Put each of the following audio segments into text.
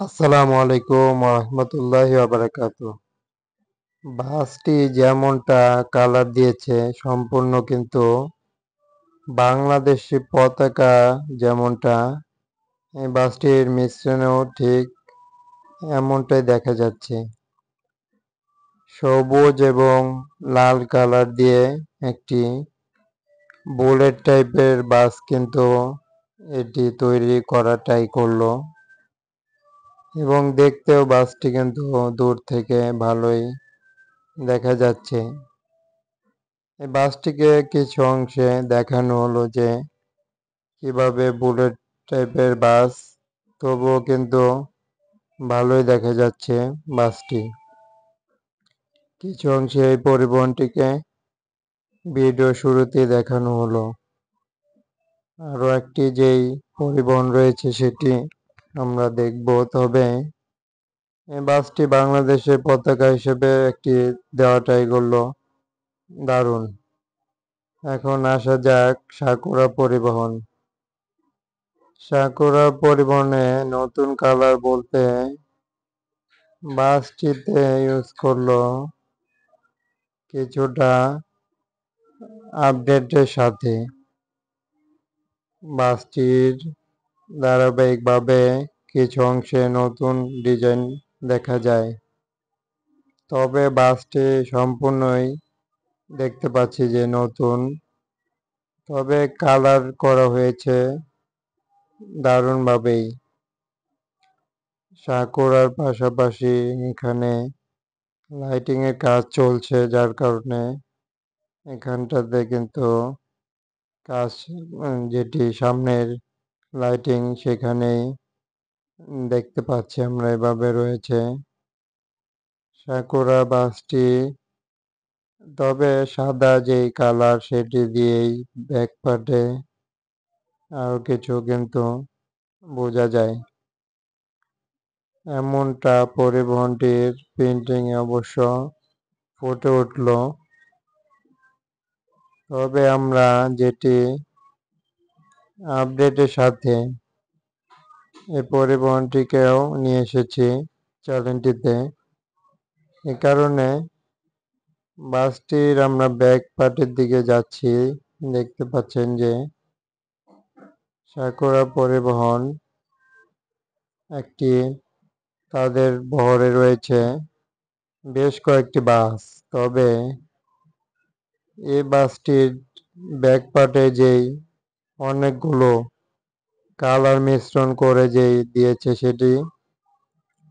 আসসালামু আলাইকুম রহমতুল্লাহি বারাকাতু। বাসটি যেমনটা কালার দিয়েছে সম্পূর্ণ কিন্তু বাংলাদেশি পতাকা যেমনটা এই বাসটির মিশ্রণেও ঠিক এমনটাই দেখা যাচ্ছে। সবুজ এবং লাল কালার দিয়ে একটি বুলেট টাইপের বাস কিন্তু এটি তৈরি করা ট্রাই করলো এবং দেখতেও বাসটি কিন্তু দূর থেকে ভালোই দেখা যাচ্ছে। এই বাসটিকে কিছু অংশে দেখানো হলো যে কিভাবে বুলেট টাইপের বাস, তবুও কিন্তু ভালোই দেখা যাচ্ছে বাসটি। কিছু অংশে এই পরিবহনটিকে ভিডিও শুরুতেই দেখানো হলো। আরও একটি যেই পরিবহন রয়েছে সেটি আমরা দেখব। তবে এই বাসটি বাংলাদেশের পতাকা হিসেবে একটি দেওয়াটাই করলো দারুণ। এখন আসা যাক সাকুরা পরিবহন। সাকুরা পরিবহনে নতুন কালার বলতে বাসটিতে ইউজ করলো কিছুটা আপডেটের সাথে। বাসটির ধারাবাহিকভাবে কিছু অংশে নতুন ডিজাইন দেখা যায়। তবে বাসটি সম্পূর্ণই দেখতে পাচ্ছি যে নতুন, তবে কালার করা হয়েছে দারুণভাবেই। সাকুরার পাশাপাশি এখানে লাইটিং এর কাজ চলছে, যার কারণে এখানটাতে কিন্তু কাজ যেটি সামনের লাইটিং সেখানেই দেখতে পাচ্ছি আমরা এভাবে রয়েছে সাকুরা বাসটি। তবে সাদা যেই কালার সেটি দিয়েই ব্যাক পার্টে আরো কিছু কিন্তু বোঝা যায়। এমনটা পরিবহনটির প্রিন্টিং এ অবশ্য ফুটে উঠল। তবে আমরা যেটি আপডেটের সাথে এই পরিবহনটিকেও নিয়ে এসেছি চ্যানেলটিতে। এ কারণে বাসটির আমরা ব্যাক পার্টের দিকে যাচ্ছি। দেখতে পাচ্ছেন যে সাকুরা পরিবহন একটি তাদের বহরে রয়েছে বেশ কয়েকটি বাস। তবে এই বাসটির ব্যাক পার্টে যেই অনেকগুলো কালার মিশ্রণ করে যেই দিয়েছে সেটি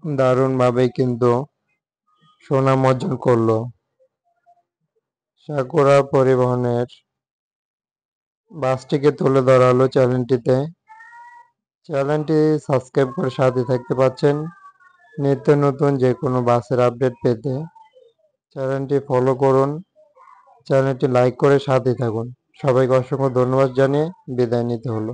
দারুণভাবেই কিন্তু সুনাম অর্জন করলো। সাকুরা পরিবহনের বাসটিকে তুলে ধরা হলো চ্যানেলটিতে। চ্যানেলটি সাবস্ক্রাইব করে সাথে থাকতে পাচ্ছেন নিত্য নতুন যে কোনো বাসের আপডেট পেতে। চ্যানেলটি ফলো করুন, চ্যানেলটি লাইক করে সাথে থাকুন। সবাইকে অসংখ্য ধন্যবাদ জানিয়ে বিদায় নিতে হলো।